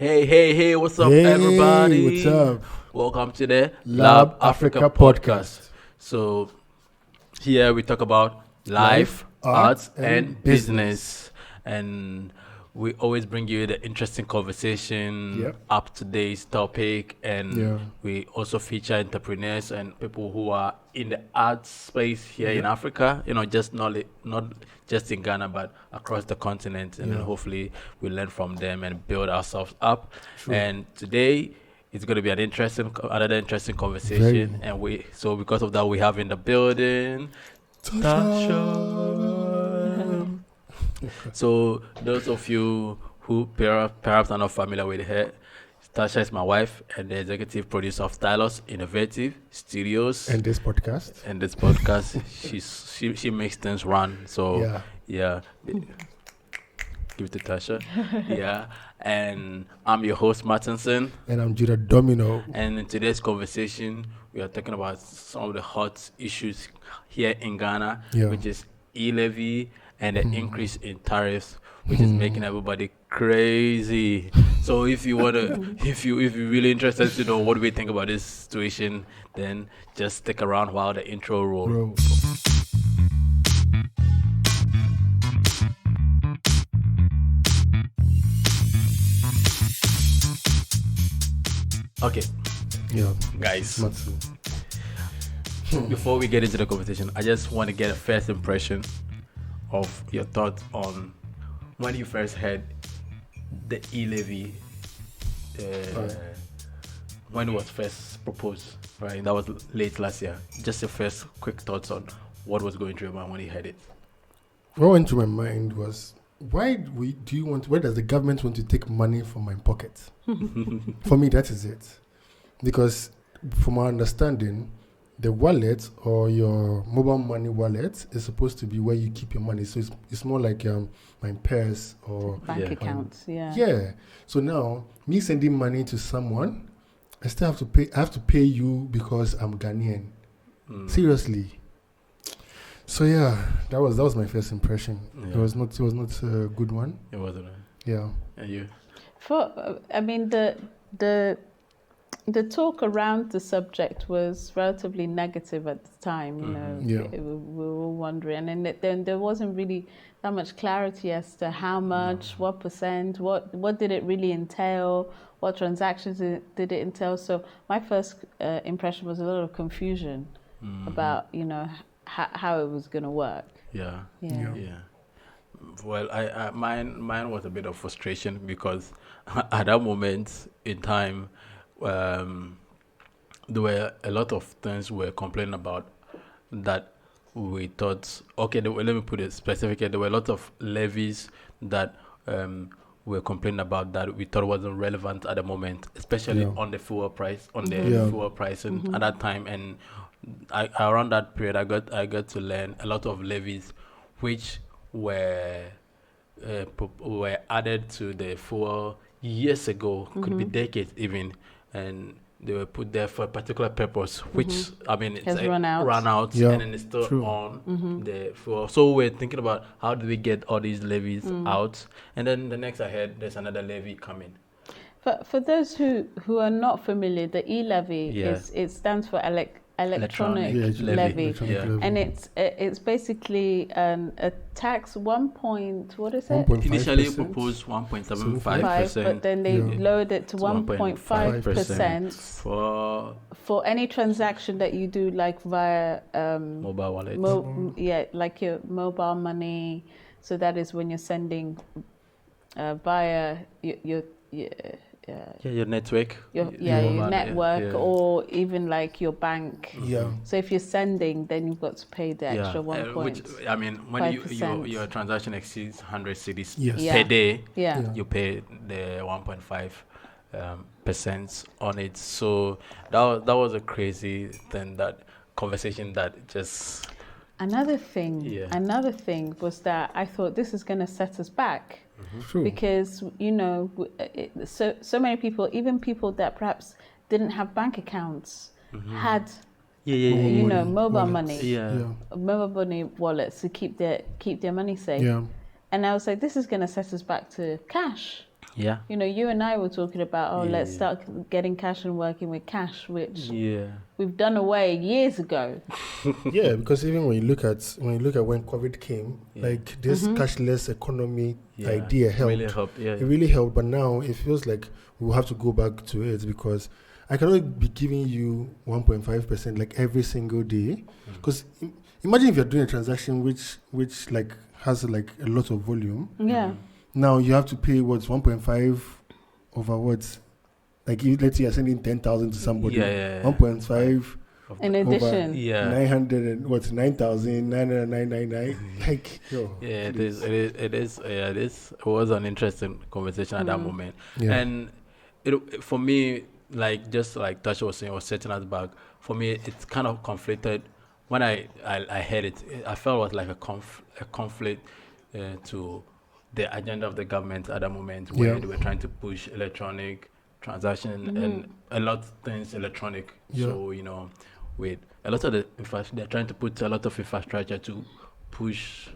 Hey, what's up, Hey, everybody? what's up? Welcome to the L.A.B Africa podcast. So, here we talk about life, arts, and business. And we always bring you the interesting conversation, up-to-date topic, and we also feature entrepreneurs and people who are in the arts space here in Africa, just not just in Ghana, but across the continent. And then hopefully we learn from them and build ourselves up. True. And today, it's going to be another interesting conversation. And because of that, we have in the building Tasha. So those of you who perhaps are not familiar with her, Tasha is my wife and the executive producer of Stylus Innovative Studios. And this podcast, she makes things run. So give it to Tasha. And I'm your host, Martinson. And I'm Judah Domino. And in today's conversation, we are talking about some of the hot issues here in Ghana, which is E-levy and the increase in tariffs, which is making everybody crazy. So if you you're really interested to know what we think about this situation, then just stick around while the intro rolls. Okay. Guys. Before we get into the conversation, I just want to get a first impression of your thoughts on when you first heard the E-levy, when it was first proposed, right? That was late last year. Just your first quick thoughts on what was going through your mind when you heard it. What went through my mind was, why does the government want to take money from my pocket? For me, that is it. Because from my understanding, the wallet or your mobile money wallet is supposed to be where you keep your money. So it's more like my purse or bank accounts. So now, me sending money to someone, I still have to pay. I have to pay you because I'm Ghanaian. Seriously. So that was my first impression. It was not a good one. It wasn't. Yeah. And you? The talk around the subject was relatively negative at the time. We were all wondering, and then there wasn't really that much clarity as to how much, what percent, what did it really entail, what transactions did it entail. So my first impression was a lot of confusion about how it was going to work. Yeah. Well, mine was a bit of frustration because at that moment in time, there were a lot of things we were complaining about that we thought, let me put it specifically, there were a lot of levies that we were complaining about that we thought wasn't relevant at the moment, especially on the fuel price, fuel pricing at that time. And around that period, I got to learn a lot of levies which were added to the fuel years ago, could be decades even, and they were put there for a particular purpose, which it's has run out, and then it's still on the fuel. So we're thinking about how do we get all these levies out, and then the next I heard there's another levy coming. For those who are not familiar, the E-levy it stands for electronic levy. And it's basically a tax. What is it? Initially proposed 1.75%, but then they lowered it to 1.5% for any transaction that you do, like via mobile wallet. Like your mobile money. So that is when you're sending via your network. Your network, or even like your bank. So if you're sending, then you've got to pay the extra 1 point. When your transaction exceeds 100 cedis per day, you pay the 1.5% on it. So that was a crazy thing. That conversation that just. Another thing was that I thought this is going to set us back. Because so many people, even people that perhaps didn't have bank accounts, had mobile money, mobile money wallets to keep their money safe. And I was like, this is going to set us back to cash. Yeah. You know, you and I were talking about, let's start getting cash and working with cash, which we've done away years ago. Yeah, because even when you look at when COVID came, like this cashless economy idea helped. It really helped, but now it feels like we'll have to go back to it because I cannot be giving you 1.5% like every single day. Because imagine if you're doing a transaction which like has like a lot of volume. Yeah. Now you have to pay what's 1.5 over what? Like let's say you're sending 10,000 to somebody. 1.5 in addition. 900 and what's 9,999. Like it was an interesting conversation at that moment. And it for me, like just like Tasha was saying, was setting us back. For me, it's kind of conflicted. When I heard it, I felt it was like a conflict to the agenda of the government at that moment, where they were trying to push electronic transaction and a lot of things electronic. So with a lot of they're trying to put a lot of infrastructure to push,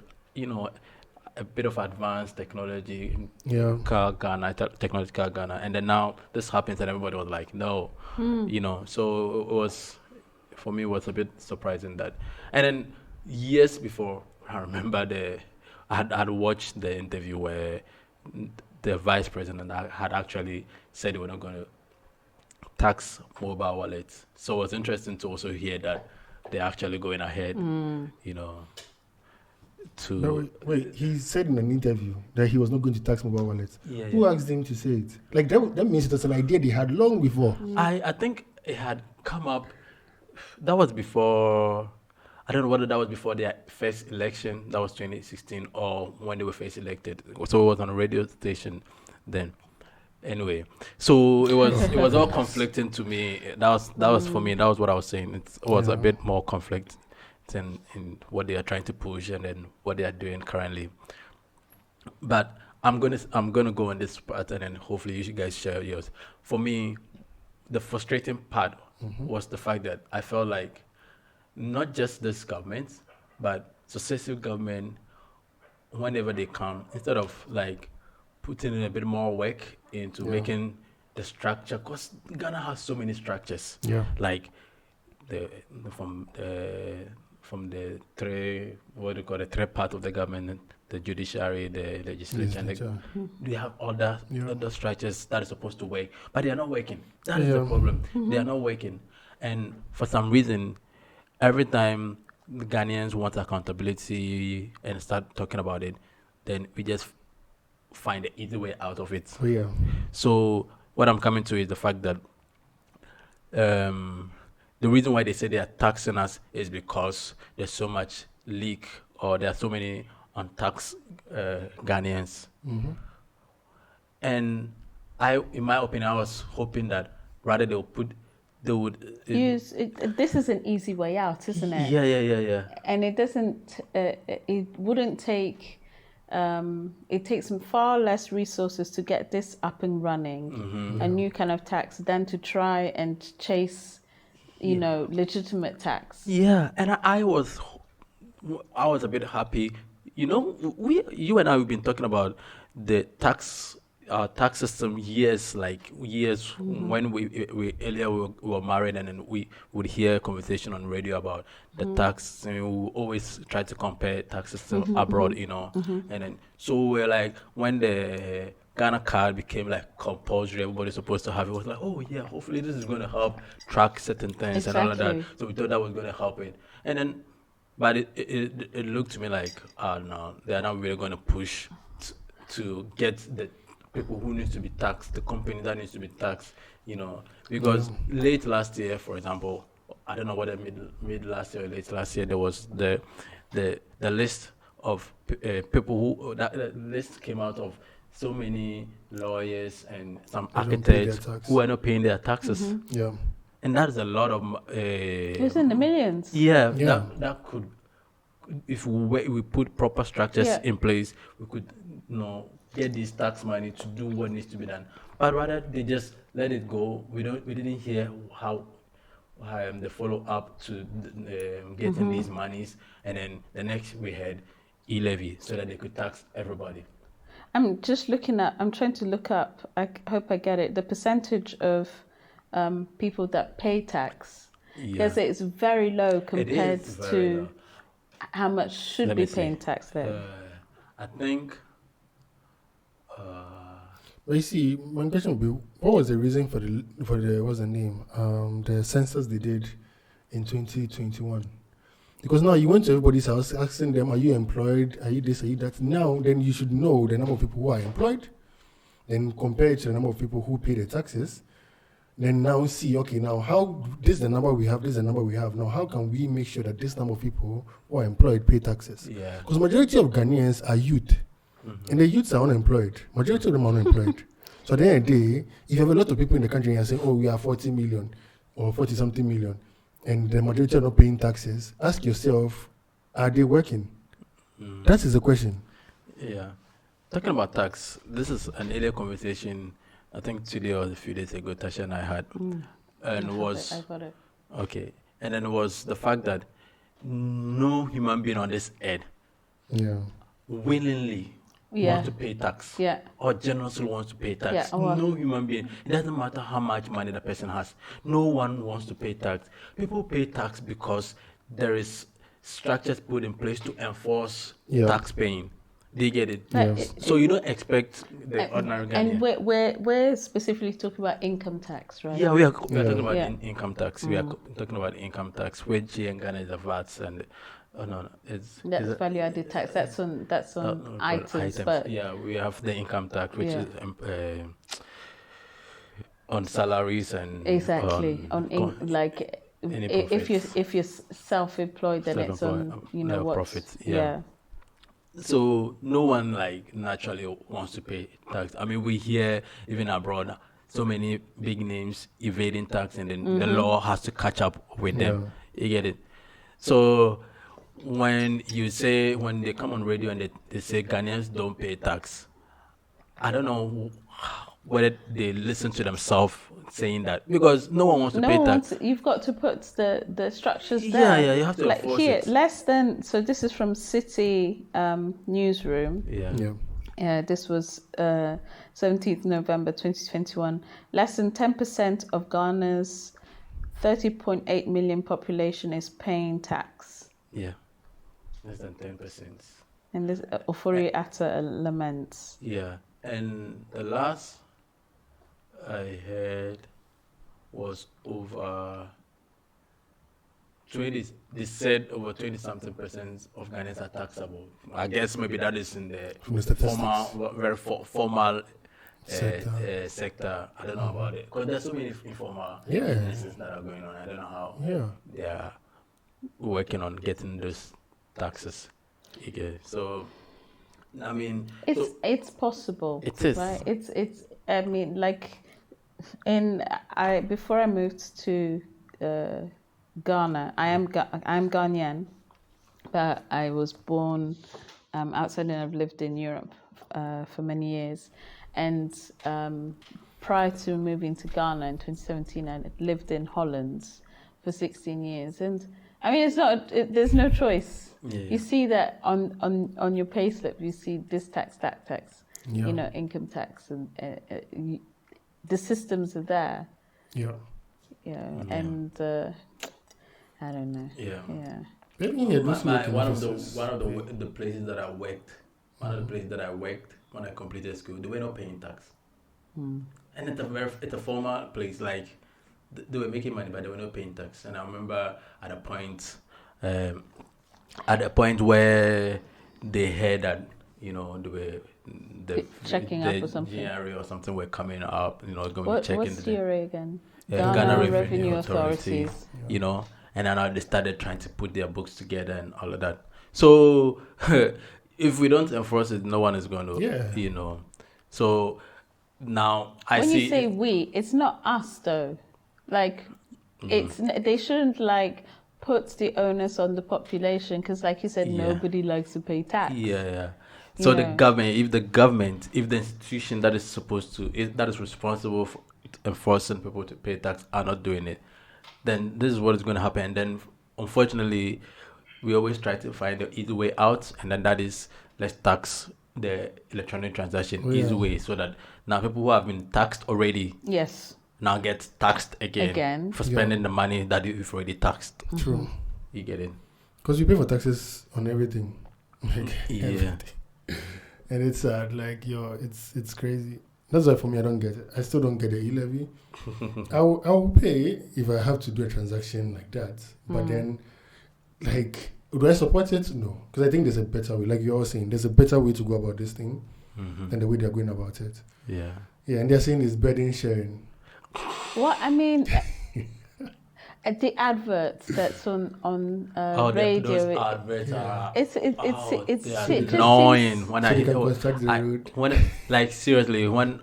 a bit of advanced technology in technological Ghana, and then now this happens and everybody was like, no, so it was, for me, it was a bit surprising that. And then years before, I remember I had watched the interview where the vice president had actually said they were not going to tax mobile wallets. So it was interesting to also hear that they're actually going ahead, to... Wait, he said in an interview that he was not going to tax mobile wallets. Who asked him to say it? Like that means it was an idea they had long before. I think it had come up, that was before... I don't know whether that was before their first election, that was 2016, or when they were first elected. So it was on a radio station then. Anyway, so it was all conflicting to me. That was for me. That was what I was saying. It was a bit more conflict in what they are trying to push and then what they are doing currently. But I'm gonna go on this part and then hopefully you guys share yours. For me, the frustrating part was the fact that I felt like not just this government, but successive government, whenever they come, instead of like putting in a bit more work into making the structure, because Ghana has so many structures. Like from the three, what do you call, the three part of the government, the judiciary, the legislature, and they have other structures that are supposed to work, but they are not working. That is the problem. They are not working, and for some reason, every time the Ghanaians want accountability and start talking about it, then we just find the easy way out of it. So what I'm coming to is the fact that the reason why they say they are taxing us is because there's so much leak, or there are so many untaxed Ghanaians. And in my opinion, I was hoping that rather they would use it. This is an easy way out, isn't it? Yeah. And it doesn't. It wouldn't take. It takes far less resources to get this up and running, a new kind of tax, than to try and chase, legitimate tax. Yeah, and I was a bit happy. You and I, we've been talking about the tax system years when we earlier we were married, and then we would hear conversation on radio about the tax, and we always try to compare tax system abroad, and then so we're like, when the Ghana card became like compulsory, everybody's supposed to have it, was like, oh yeah, hopefully this is going to help track certain things and all of that. So we thought that was going to help it, and then but it looked to me like, no, they're not really going to push to get the people who needs to be taxed, the company that needs to be taxed, because late last year, for example, I don't know whether mid last year or late last year, there was the list of people who, that list came out of so many lawyers and some architects who are not paying their taxes. And that is a lot of... it's in the millions. That could, if we put proper structures in place, we could, get this tax money to do what needs to be done. But rather, they just let it go. We didn't hear how the follow-up to getting these monies. And then the next we had E-levy, so that they could tax everybody. I'm trying to look up, I hope I get it, the percentage of people that pay tax. Because it's very low compared to how much should be paying tax there. I think. But you see, my question would be, what was the reason for the what's the name? The census they did in 2021? Because now you went to everybody's house asking them, are you employed? Are you this? Are you that? Now, then you should know the number of people who are employed, then compare it to the number of people who pay the taxes. Then now see, okay, now how, this is the number we have, this is the number we have. Now, how can we make sure that this number of people who are employed pay taxes? Yeah. Because majority of Ghanaians are youth. And the youths are unemployed. Majority of them are unemployed. So at the end of the day, if you have a lot of people in the country and you're saying, oh, we are 40 million or 40 something million, and the majority are not paying taxes, ask yourself, are they working? That is the question. Yeah. Talking about tax, this is an earlier conversation, I think today or a few days ago, Tasha and I had. And I got it. Okay. And then it was the fact that no human being on this earth willingly wants to pay tax, or generously wants to pay tax. No human being. It doesn't matter how much money the person has. No one wants to pay tax. People pay tax because there is structures put in place to enforce tax paying. They get it. So you don't expect the ordinary Ghanaian. And we're specifically talking about income tax, right? Yeah, we are talking about income tax. We are talking about income tax, which in Ghana is the VAT and. Oh no, it's value added tax. That's on items. But we have the income tax, which is on salaries and if you're self-employed, then it's on what profits. So no one naturally wants to pay tax. I mean, we hear even abroad so many big names evading tax, and then the law has to catch up with them. You get it? So when they come on radio and they say Ghanaians don't pay tax, I don't know whether they listen to themselves saying that, because no one wants to pay tax. You've got to put the structures there. Yeah, you have to enforce it. So this is from City Newsroom. This was 17th November 2021. Less than 10% of Ghana's 30.8 million population is paying tax. Yeah. Less than 10%. And this Ofori Atta laments. Yeah, and the last I heard was over 20. They said over 20-something% of Ghanaians are taxable. I guess maybe that is in the very formal sector. I don't know about it, because there's so many informal businesses that are going on. I don't know how they are working on getting those taxes. Okay, so I mean, it's possible. It is, right? It's. I mean, before I moved to Ghana, I'm Ghanaian, but I was born outside, and I've lived in Europe for many years. And prior to moving to Ghana in 2017, I lived in Holland for 16 years, and I mean, there's no choice. You see that on your payslip, you see this tax, that tax, income tax, and the systems are there. And I don't know. One of the places that I worked when I completed school, they were not paying tax, and it's a formal place. They were making money, but they were not paying tax. And I remember at a point where they heard that they were checking up or something. GRA or something were coming up. Going what's checking. What's GRA again? Ghana Revenue Authority. And then they started trying to put their books together and all of that. So if we don't enforce it, no one is going to. So now when you say we, it's not us though. They shouldn't put the onus on the population, because like you said, nobody likes to pay tax. So the government, if the institution that is responsible for enforcing people to pay tax are not doing it, then this is what is going to happen. And then unfortunately, we always try to find the easy way out, and then that is let's tax the electronic transaction easy way, so that now people who have been taxed already now get taxed again for spending the money that you've already taxed. True. You get it? Because you pay for taxes on everything. Everything. And it's sad, it's crazy. That's why for me I don't get it. I still don't get the E-levy. I will pay if I have to do a transaction like that. But then, do I support it? No. Because I think there's a better way. Like you're all saying, there's a better way to go about this thing than the way they're going about it. Yeah. Yeah, and they're saying it's burden sharing. What I mean, the adverts that's on radio. Those adverts are. It's annoying seriously when.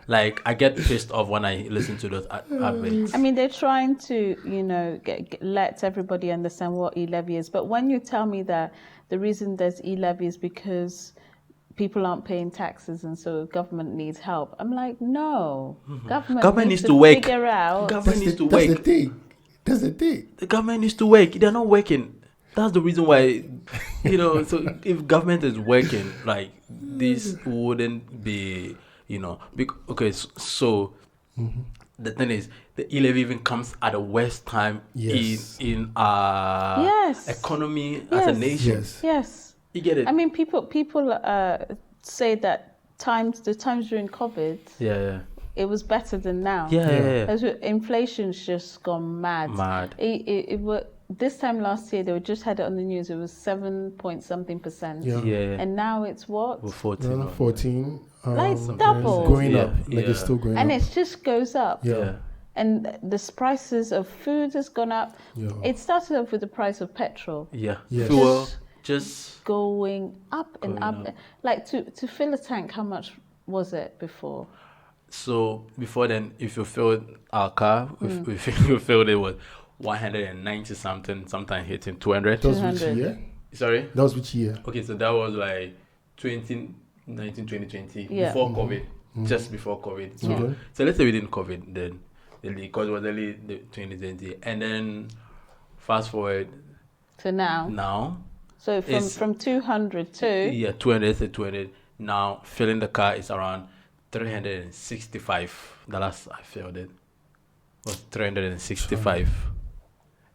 I get pissed off when I listen to those adverts. I mean, they're trying to, let everybody understand what E-levy is. But when you tell me that the reason there's E-levy is because people aren't paying taxes and so government needs help, I'm like, no. Government needs to work. Figure out. Government needs to work. That's the thing. The government needs to work. They're not working. That's the reason why, so if government is working, this wouldn't be... so the thing is, the E-levy even comes at a worst time in our economy as a nation. Yes. You get it? I mean, people say that the times during COVID, it was better than now. Inflation's just gone mad. This time last year, they just had it on the news. It was 7-point-something%. And now it's what? 14. It's double. It's going up. It's still going up. And it just goes up. Yeah. And the prices of food has gone up. Yeah. It started off with the price of petrol. Yeah. Fuel just going up and up. To fill a tank, how much was it before? So before then, if you filled our car, if you filled it was 190 something, sometimes hitting 200. That was which year? Sorry? That was which year? Okay, so that was 2019, 2020, before COVID, just before COVID. So let's say we didn't COVID then, because it was early 2020. And then fast forward to now. So from 200 to... Yeah, 200 to 200. Now, filling the car is around $365. The last I filled it was $365.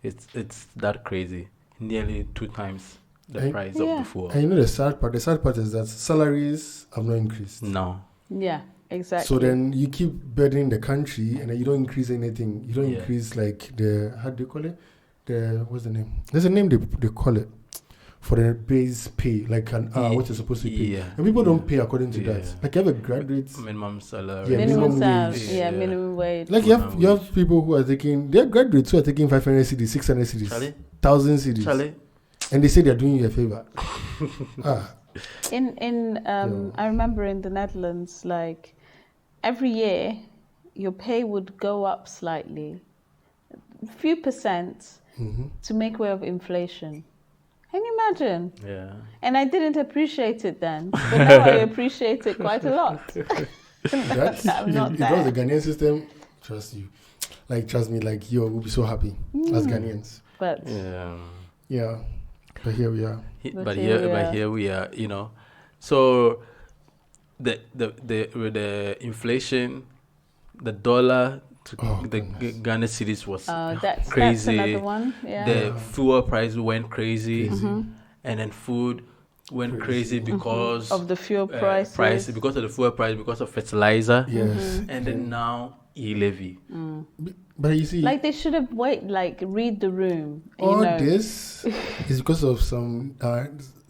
It's that crazy. Nearly 2 times the price of before. And the sad part is that salaries have not increased. No. Yeah, exactly. So then you keep burdening the country and then you don't increase anything. You don't increase how do you call it? What's the name? There's a name they call it for the base pay, what you're supposed to pay. Yeah. And people don't pay according to that. You have a graduate minimum salary. Minimum wage. Minimum wage. You have people who are taking, they're graduates who are taking 500 cedis, 600 cedis, 1,000 cedis. And they say they're doing you a favor. I remember in the Netherlands, every year your pay would go up slightly, a few percent, to make way of inflation. Can you imagine? Yeah. And I didn't appreciate it then, but now I appreciate it quite a lot. If that was the Ghanaian system, trust me, we'll be so happy as Ghanaians. But but here we are. But here we are. So the with the inflation, the dollar to the Ghana cedis was crazy. That's another one. Yeah. The fuel price went crazy. And then food went crazy because of the fuel price, because of the fuel price, because of fertilizer. Yes. And then now E-levy. But you see, they should have read the room. All this is because of some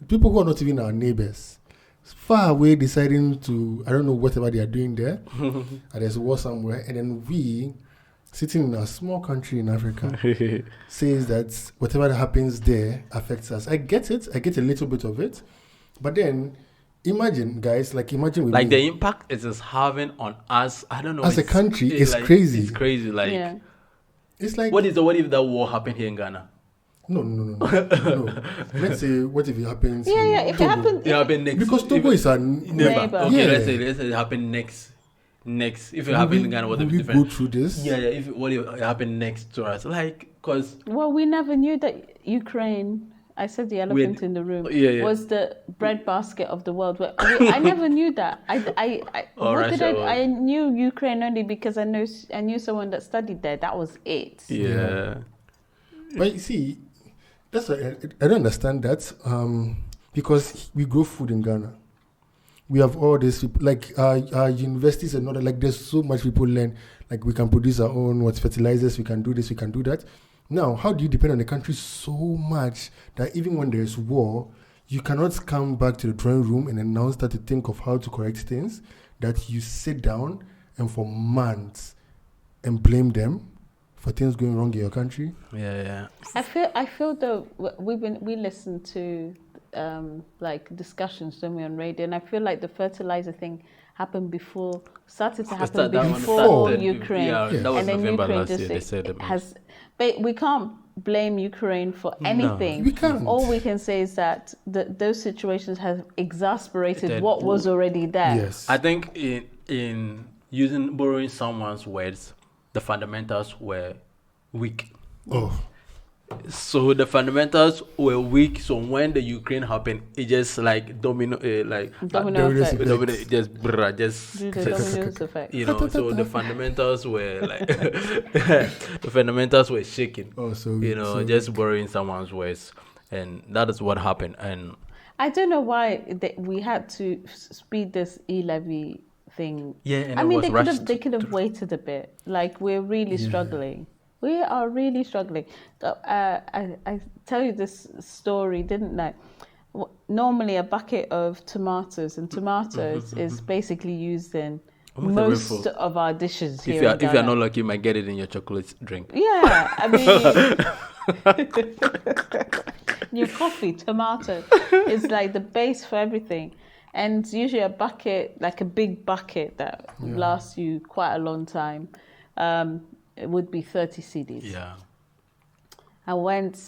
people who are not even our neighbors, far away, deciding to, I don't know, whatever they are doing there, and there's war somewhere, and then we, sitting in a small country in Africa, says that whatever happens there affects us. I get it. I get a little bit of it. But then, imagine, guys, imagine with me. The impact it is having on us, I don't know. As a country, it's crazy. It's crazy. It's like... What if that war happened here in Ghana? No. Let's say, what if it happens if Togo? it happened next. Because Togo is our neighbor. Okay, let's say it happened next. If it happened in Ghana, what would be different? Go through this? What if it happened next to us? Because... Well, we never knew that Ukraine I said the elephant in the room Yeah. was the breadbasket of the world. I never knew that. I knew Ukraine only because I knew someone that studied there. That was it. Yeah. But you see, that's I don't understand that. Because we grow food in Ghana. We have all this, like our universities and all that. Like there's so much people learn. Like we can produce our own fertilizers. We can do this. We can do that. Now, how do you depend on the country so much that even when there's war, you cannot come back to the drawing room and then now start to think of how to correct things? That you sit down and for months and blame them for things going wrong in your country? Yeah. I feel though we listen to like discussions on radio, and I feel like the fertilizer thing happened started to happen before Ukraine, that was and then November Ukraine last just year, they said but we can't blame Ukraine for anything. No, we can't. All we can say is that those situations have exasperated what was already there. Yes, I think in borrowing someone's words, the fundamentals were weak. Oh. So the fundamentals were weak. So when the Ukraine happened, it just like domino effect. You know. So the fundamentals were like the fundamentals were shaking. Oh, so just borrowing someone's words, and that is what happened. And I don't know why we had to speed this E-levy thing. Yeah, and I mean they could have waited a bit. Like we're really struggling. We are really struggling. I tell you this story, didn't I? Normally a bucket of tomatoes, and tomatoes is basically used in most of our dishes here in Ghana. If you're not lucky, you might get it in your chocolate drink. Yeah, I mean, your coffee, tomato is like the base for everything. And usually a bucket, like a big bucket that lasts you quite a long time, it would be 30 cedis. Yeah. I went...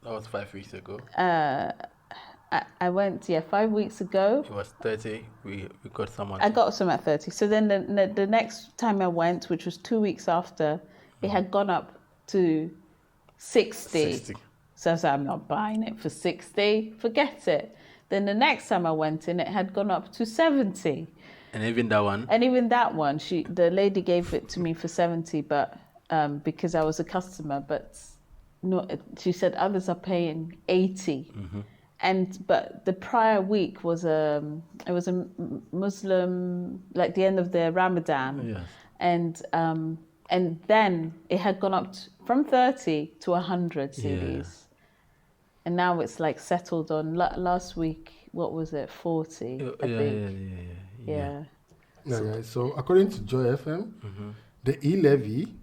That was 5 weeks ago. I went, 5 weeks ago. It was 30. We got some I got some at 30. So then the next time I went, which was 2 weeks after, it had gone up to 60. So I said, I'm not buying it for 60. Forget it. Then the next time I went in, it had gone up to 70. And even that one? The lady gave it to me for 70, but because I was a customer, but no, she said others are paying 80. Mm-hmm. But the prior week was it was a Muslim, like the end of the Ramadan. Yes. And then it had gone up from 30 to 100 cedis. Yeah. And now it's like settled on last week, what was it, 40, I think. Yeah. So according to Joy FM, the E-levy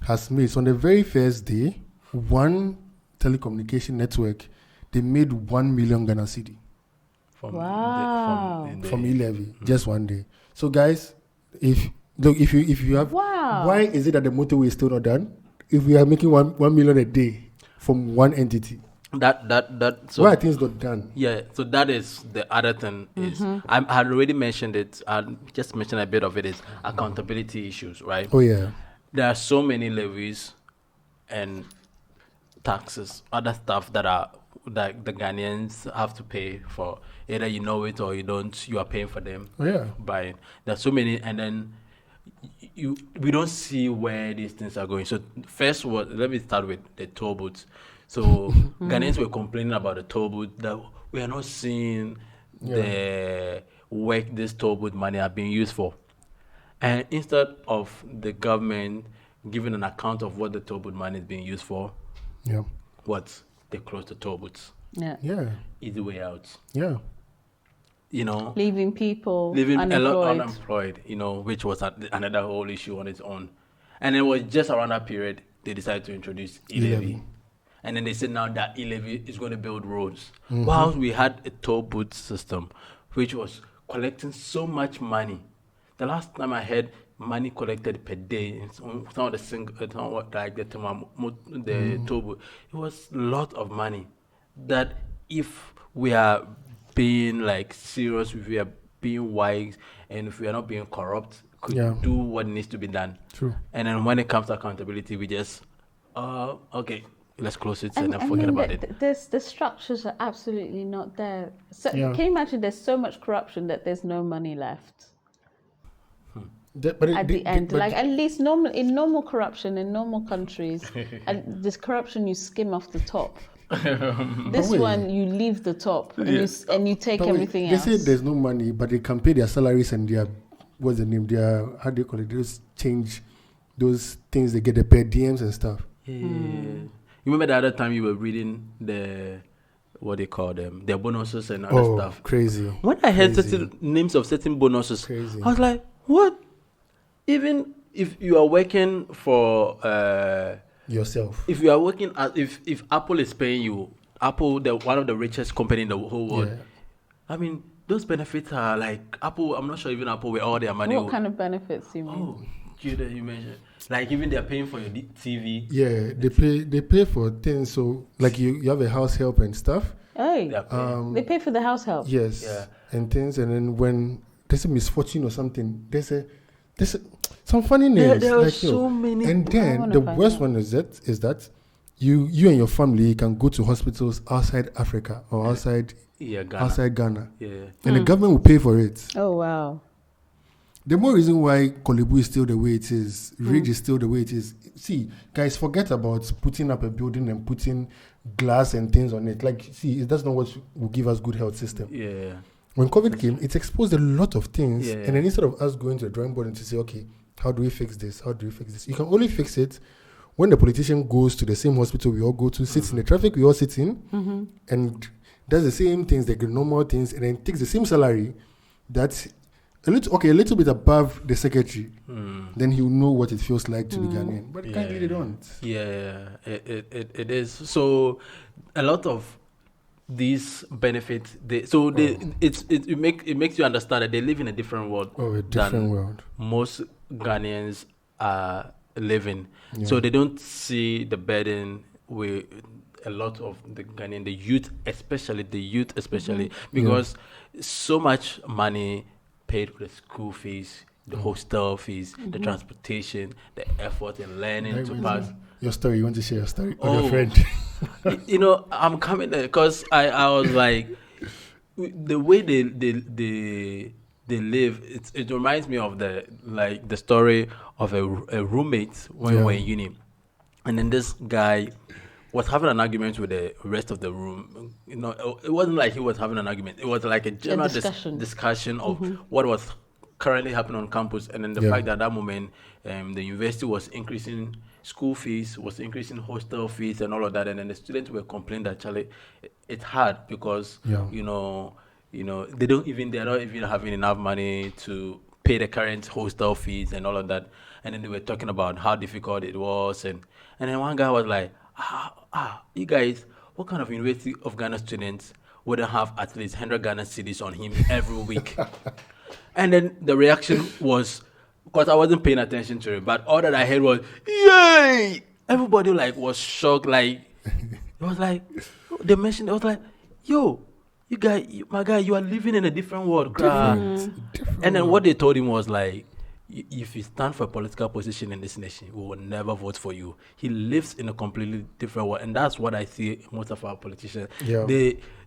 has made, so on the very first day, one telecommunication network, they made 1 million Ghana cedi. From E-levy, just one day. So guys, if you have, why is it that the motorway is still not done? If we are making 1 million a day from one entity. So why are things not done? Yeah, so that is the other thing is I had already mentioned it. I just mentioned a bit of it is accountability issues, right? Oh yeah. There are so many levies and taxes, other stuff that the Ghanaians have to pay for. Either you know it or you don't. You are paying for them. Oh yeah. Buying. There's so many, and then we don't see where these things are going. So first, let me start with the toll booths. So Ghanaians were complaining about the toll booth that we are not seeing the work this toll booth money are being used for. And instead of the government giving an account of what the toll booth money is being used for, they close the toll booths. Yeah. Easy way out. Yeah. Leaving people unemployed. A lot unemployed, which was another whole issue on its own. And it was just around that period they decided to introduce E-levy. And then they said now that E-levy is going to build roads. While we had a toll booth system, which was collecting so much money. The last time I heard money collected per day, some of the toll booth, it was a lot of money. That if we are being like serious, if we are being wise, and if we are not being corrupt, could do what needs to be done. True. And then when it comes to accountability, we just, okay. let's close it and then forget about it. The structures are absolutely not there. So can you imagine? There's so much corruption that there's no money left. At the end, like at least in normal corruption in normal countries, and this corruption you skim off the top. This one you leave the top and you take everything else. They say there's no money, but they can pay their salaries and their what's the name? Their how do you call it? Those change, those things they get the per diems and stuff. Yeah. You remember the other time you were reading the what they call them, their bonuses and other stuff. Crazy. When I heard certain names of certain bonuses, crazy. I was like, what? Even if you are working for yourself, if you are working if Apple is paying you, Apple, one of the richest company in the whole world. I mean, those benefits are like Apple. I'm not sure even Apple with all their money. What kind of benefits you mean? Oh, Judah, you mentioned like even they're paying for your TV. Yeah, they pay for things. So like you have a house help and stuff. Hey, they pay for the house help. Yes, and things. And then when there's a misfortune or something, there's some funny names. There are so many. And then the worst one is that you and your family can go to hospitals outside Africa or outside Ghana. Yeah. And the government will pay for it. Oh wow. The more reason why Kolebu is still the way it is, Ridge is still the way it is. See, guys, forget about putting up a building and putting glass and things on it. Like, see, that's not what will give us good health system. Yeah. When COVID came, it exposed a lot of things. And then instead of us going to the drawing board and to say, okay, how do we fix this? How do we fix this? You can only fix it when the politician goes to the same hospital we all go to, sits in the traffic we all sit in, and does the same things, the normal things, and then takes the same salary that's a little bit above the secretary. Then he'll know what it feels like to be Ghanaian. But currently they don't. Yeah, it is. So a lot of these benefits, it makes you understand that they live in a different world. World. Most Ghanaians are living. So they don't see the burden with a lot of the Ghanaian, the youth especially, because so much money paid for the school fees, the hostel fees, the transportation, the effort in learning to pass. Your story, you want to share your story of your friend? I'm coming there because I was like, the way they live, it reminds me of the story of a roommate when we were in uni, and then this guy was having an argument with the rest of the room. It wasn't like he was having an argument. It was like a general discussion of what was currently happening on campus, and then the fact that at that moment the university was increasing school fees, was increasing hostel fees and all of that, and then the students were complaining that actually it's hard because they're not even having enough money to pay the current hostel fees and all of that, and then they were talking about how difficult it was, and then one guy was like, you guys, what kind of University of Ghana students wouldn't have at least 100 Ghana cedis on him every week? And then the reaction was, because I wasn't paying attention to it, but all that I heard was, yay! Everybody was shocked. It was like, they mentioned, it was like, yo, my guy, you are living in a different world. Different and then what they told him was like, if you stand for a political position in this nation, we will never vote for you. He lives in a completely different world, and that's what I see most of our politicians. Yeah.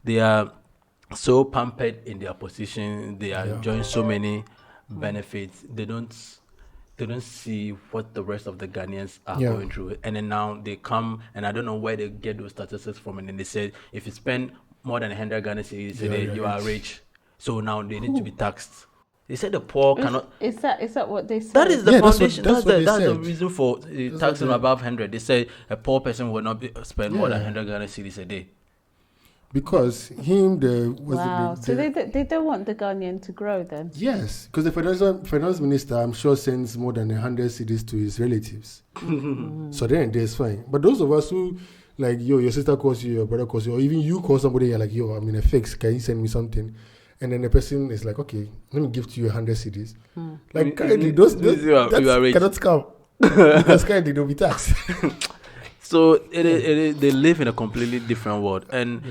They are so pampered in their position. They are enjoying so many benefits. They don't see what the rest of the Ghanaians are going through. And then now they come, and I don't know where they get those statistics from. And then they said, if you spend more than 100 Ghana cedis a day, you are rich. So now they need to be taxed. They said the poor cannot. Is that what they said? That is the foundation. That's the reason for taxing above 100. They say a poor person will not spend more than 100 Ghana cedis a day. Because so they don't want the Ghanaian to grow then? Yes, because the finance minister, I'm sure, sends more than 100 cedis to his relatives. So then it's fine. But those of us who, like, your sister calls you, your brother calls you, or even you call somebody, you're like, I'm in a fix, can you send me something? And then the person is like, okay, let me give to you 100 cedis. Like, currently, those cannot come. Because currently, they'll be taxed. So they live in a completely different world. And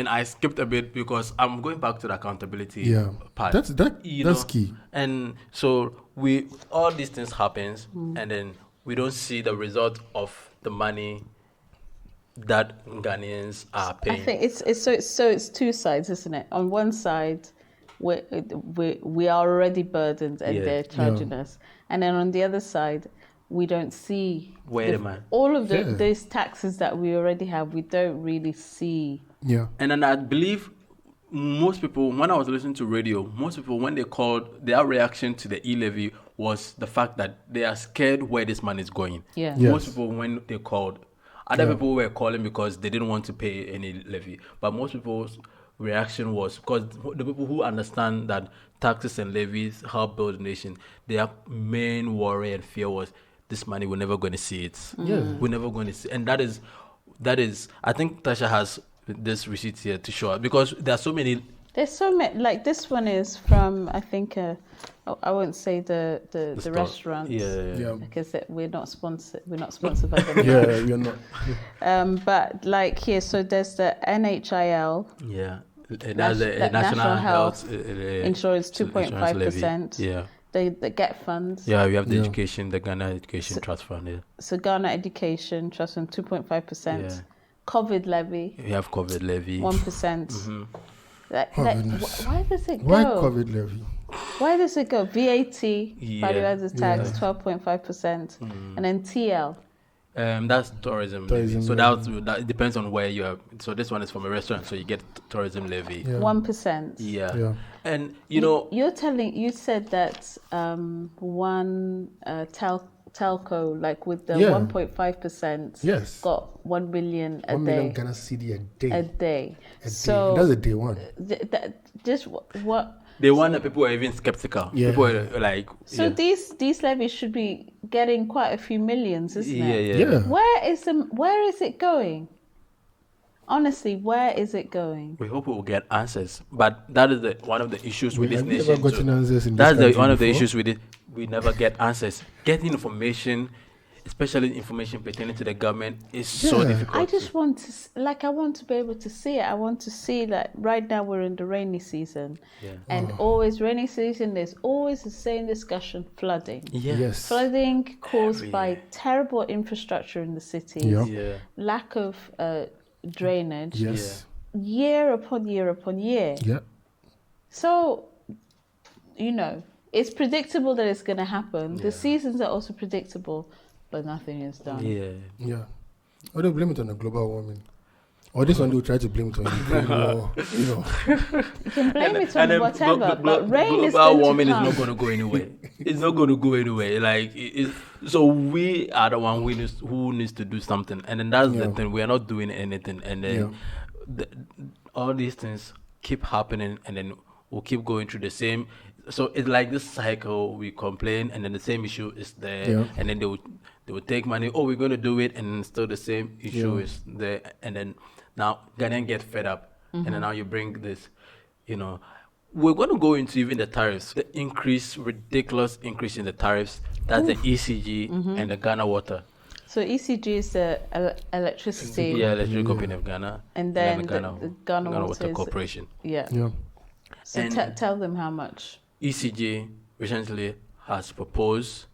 I skipped a bit because I'm going back to the accountability part. That's key. And so all these things happens, and then we don't see the result of the money that Ghanaians are paying. I think it's two sides, isn't it? On one side, we are already burdened and they're charging us, and then on the other side, we don't see all of those taxes that we already have. We don't really see. Yeah, and then I believe most people, when I was listening to radio, most people, when they called, their reaction to the E-levy was the fact that they are scared where this money is going. Yeah. Yes. Most people, when they called, other people were calling because they didn't want to pay any levy. But most people's reaction was, because the people who understand that taxes and levies help build a nation, their main worry and fear was, this money, we're never going to see it. Yeah. We're never going to see. And that is, I think Tasha has this receipt here to show us, because there are so many. There's so many, like this one is from, I think, I won't say the restaurant, because we're not sponsored by them. Yeah, we're not. But like here, so there's the NHIL. Yeah, that's the National Health Insurance 2.5%. Yeah. They get funds. Yeah, we have the education, the Ghana Education Trust Fund. Yeah. So Ghana Education Trust Fund 2.5%. Yeah. COVID levy. We have COVID levy. 1%. Mm-hmm. Why does it go? Why COVID levy? Why does it go? VAT, value added tax, 12.5%, and then TL. That's tourism levy. So that depends on where you are. So this one is from a restaurant, so you get tourism levy. 1%. Yeah. And you said that one telco, like with the 1.5%, got 1 million a day. 1 million Ghana cedi a day. So that's a day one. Just what. They want that people are even skeptical. Yeah. People are like. So these levies should be getting quite a few millions, isn't it? Yeah. Where is it going? Honestly, where is it going? We hope we will get answers, but that is one of the issues with this nation. Never gotten answers in that's this one of before. the issues with it. We never get answers. Getting information, especially information pertaining to the government, is so difficult. I just want to, I want to be able to see it. I want to see that right now we're in the rainy season, and always rainy season. There's always the same discussion: flooding. Yes. Flooding caused by terrible infrastructure in the cities, lack of drainage. Yes. Year upon year upon year. Yeah. So, it's predictable that it's going to happen. The seasons are also predictable, but nothing is done. Yeah. Or they blame it on the global warming. Or this one they will try to blame it on the You can blame it on whatever, but rain is global going warming to come. is not going to go anywhere. It's not going to go anywhere. So we are the one who needs to do something, and then that's the thing. We are not doing anything, and then all these things keep happening, and then we'll keep going through the same. So it's like this cycle. We complain, and then the same issue is there, and then they would take money. Oh, we're going to do it, and still the same issue is there, and then now Ghanaians get fed up, and then now you bring this, We're going to go into even the tariffs, the ridiculous increase in the tariffs. That's the ECG and the Ghana Water. So ECG is the electricity. Electric Company of Ghana, and then the Ghana Water Corporation. So tell them how much. ECG recently has proposed,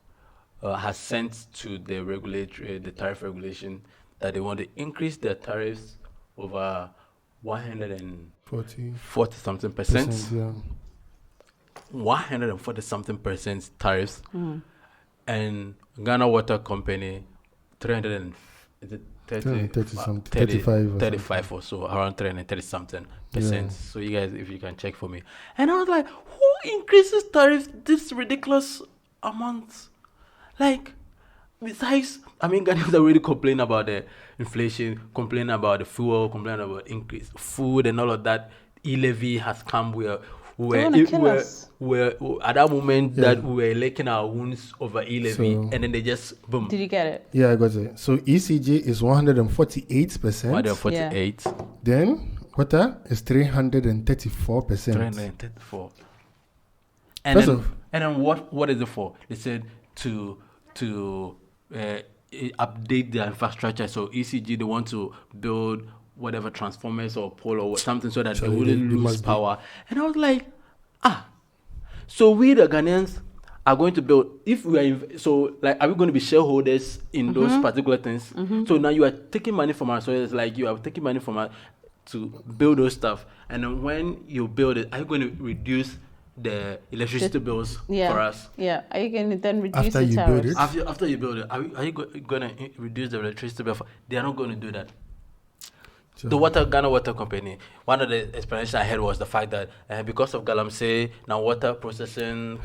has sent to the tariff regulation that they want to increase their tariffs over 140 something percent. 140 something percent tariffs, and Ghana Water Company 35 or so, around 330 something percent. So you guys, if you can check for me. And I was like, who increases tariffs this ridiculous amount? Like, besides, Ghanaians already complain about the inflation, complain about the fuel, complain about increased food and all of that. E-levy has come where at that moment that we were licking our wounds over E-levy, and then they just boom. Did you get it? Yeah, I got it. So ECG is 148%. 148. Then water is 334%. 334. And then what is it for? They said to update their infrastructure. So ECG, they want to build whatever transformers or pole or something so that they wouldn't lose power. And I was like, so we the Ghanaians are going to build, if we are, so like, are we going to be shareholders in those particular things? So now you are taking money from us. So it's like you are taking money from us to build those stuff. And then when you build it, are you going to reduce the electricity bills for us? Yeah. Are you going to then reduce After the you tariffs? build it? After you build it, are you going to reduce the electricity bill? They are not going to do that. Sure. The Ghana Water Company, one of the explanations I heard was the fact that because of galamsey, now water processing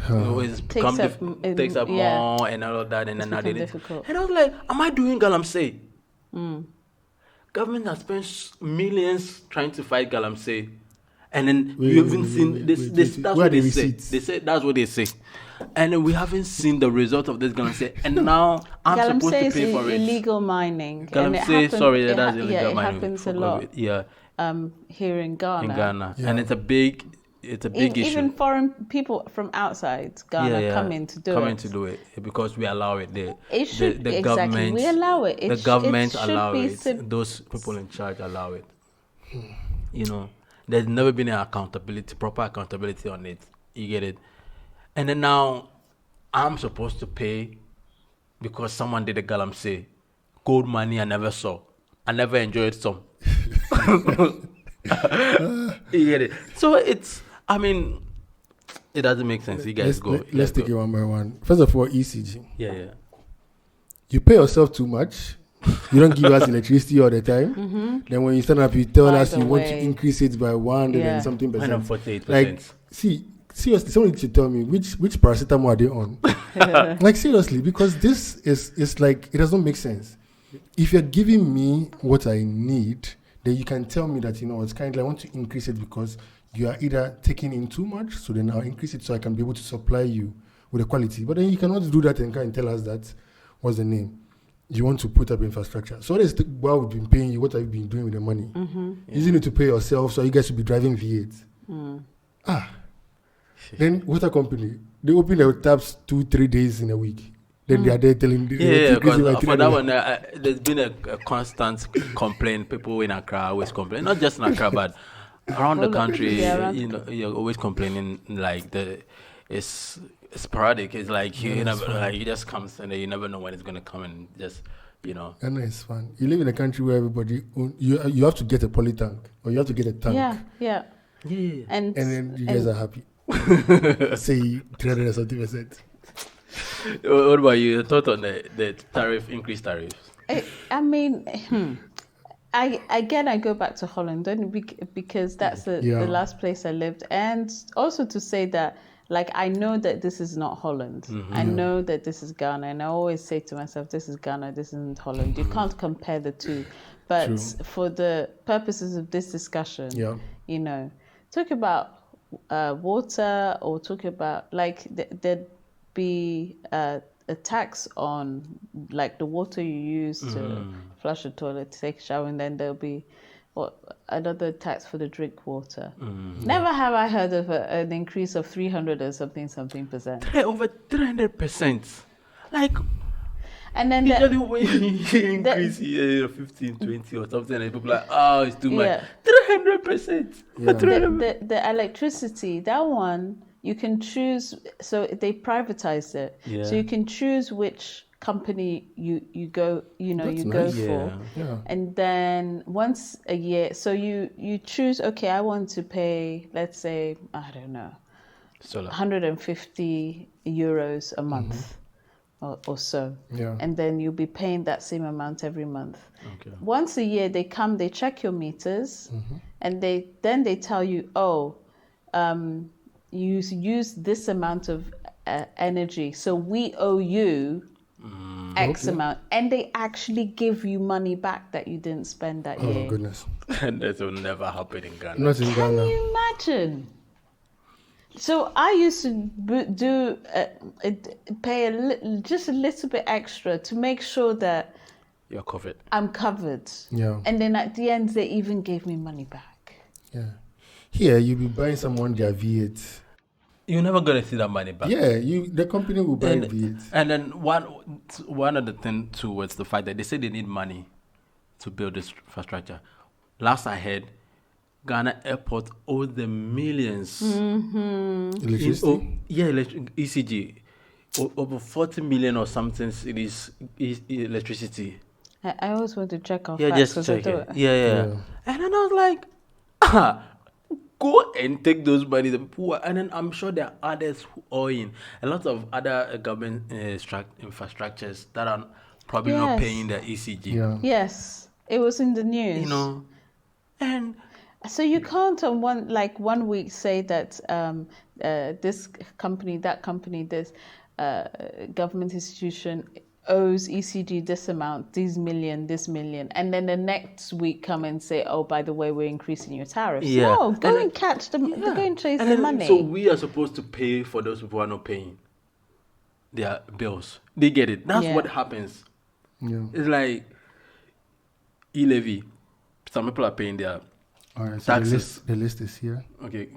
takes up more and all of that, and then now difficult. And I was like, am I doing galamsey? Government has spent millions trying to fight galamsey, and then we haven't seen this. That's what they say. They say that's what they say, and then we haven't seen the result of this galamsey. And now I'm supposed to pay for it. Illegal mining. Galamsey, sorry, that's illegal mining. It happens a lot. Yeah. Here in Ghana. And it's a big issue. Even foreign people from outside Ghana come in to do it because we allow it. The exactly. Government, we allow it. The government allow it. Those people in charge allow it. You know, there's never been an proper accountability on it. You get it? And then now I'm supposed to pay because someone did a galamsey. Gold money I never saw. I never enjoyed some. You get it? So it doesn't make sense. You guys let's take it one by one. First of all, ECG. Yeah. You pay yourself too much. You don't give us electricity all the time. Then when you stand up, you tell us you want to increase it by 100 and something percent. 148%. Like, seriously, someone should tell me which paracetamol are they on? Like, seriously, because this is like, it doesn't make sense. If you're giving me what I need, then you can tell me that, it's kind of like I want to increase it because you are either taking in too much, so then I'll increase it so I can be able to supply you with the quality. But then you cannot do that and kind of tell us that, what's the name? You want to put up infrastructure. So what is what we've been paying you? What have you been doing with the money? Using it to pay yourself, so you guys should be driving V8. Then water company, they open their taps 2-3 days in a week. Then they are there telling because for that one, there's been a constant complaint. People in Accra always complain, not just in Accra, but around the country. You're always complaining like it's sporadic. It's like it just comes and you never know when it's gonna come and just And it's fun. You live in a country where everybody you have to get a poly tank or you have to get a tank. Yeah. And then you guys are happy. Say 300 or something %. What about you? Your thought on the increased tariffs? I go back to Holland because that's the last place I lived, and also to say that, like, I know that this is not Holland. I know that this is Ghana, and I always say to myself, this is Ghana, this isn't Holland. You can't compare the two. But for the purposes of this discussion, talk about water, or talk about, like, there'd be a tax on, like, the water you use to flush a toilet, to take a shower, and then there'll be another tax for the drink water. Never have I heard of an increase of 300 or something %. Over 300%. Like, and then usually when you increase 15, 20 or something, and people are like, oh, it's too much. 300%. The electricity, that one, you can choose. So they privatized it. So you can choose which company you go for. And then once a year, so you choose, okay, I want to pay, let's say, I don't know, 150 euros a month. Or so, and then you'll be paying that same amount every month. Once a year, they come, they check your meters, and they tell you, you use this amount of energy, so we owe you X amount, and they actually give you money back that you didn't spend that year. Oh goodness! And that will never happen in Ghana. Not in Ghana. Can you imagine? So I used to pay just a little bit extra to make sure that you're covered. I'm covered. Yeah. And then at the end, they even gave me money back. Yeah. Here, you'll be buying someone their V8. You're never going to see that money back. Yeah, the company will buy V8. And then one of the things too was the fact that they say they need money to build this infrastructure. Last I heard, Ghana Airport owes them millions. Electricity? ECG. over 40 million or something cedis electricity. I always want to check our Yeah, facts. just check it. Yeah. And then I was like, go and take those money, the poor. And then I'm sure there are others who owe in. A lot of other government infrastructures that are probably not paying their ECG. Yeah. Yes, it was in the news. You know, and so you can't on one week say that this company, that company, this government institution owes ECG this amount, this million, and then the next week come and say, oh, by the way, we're increasing your tariffs. Yeah. No, go and catch them, go and chase the money. So we are supposed to pay for those people who are not paying their bills. They get it. That's what happens. Yeah. It's like E-levy. Some people are paying their taxes. The list is here. Okay.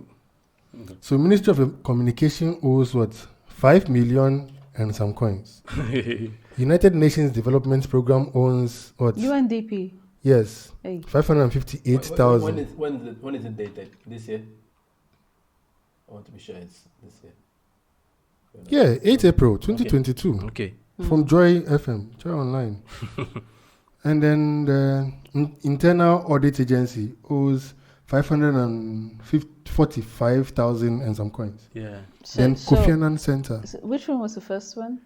So Ministry of Communication owes what? 5 million and some coins. United Nations Development Program owns what? UNDP. Yes. Hey. 558,000. When is it dated? This year? I want to be sure it's this year. Yeah, 8 April 2022. Okay. From Joy FM, Joy Online. And then the Internal Audit Agency owes 545,000 and some coins. Yeah. Then Kofi Annan Center. So which one was the first one?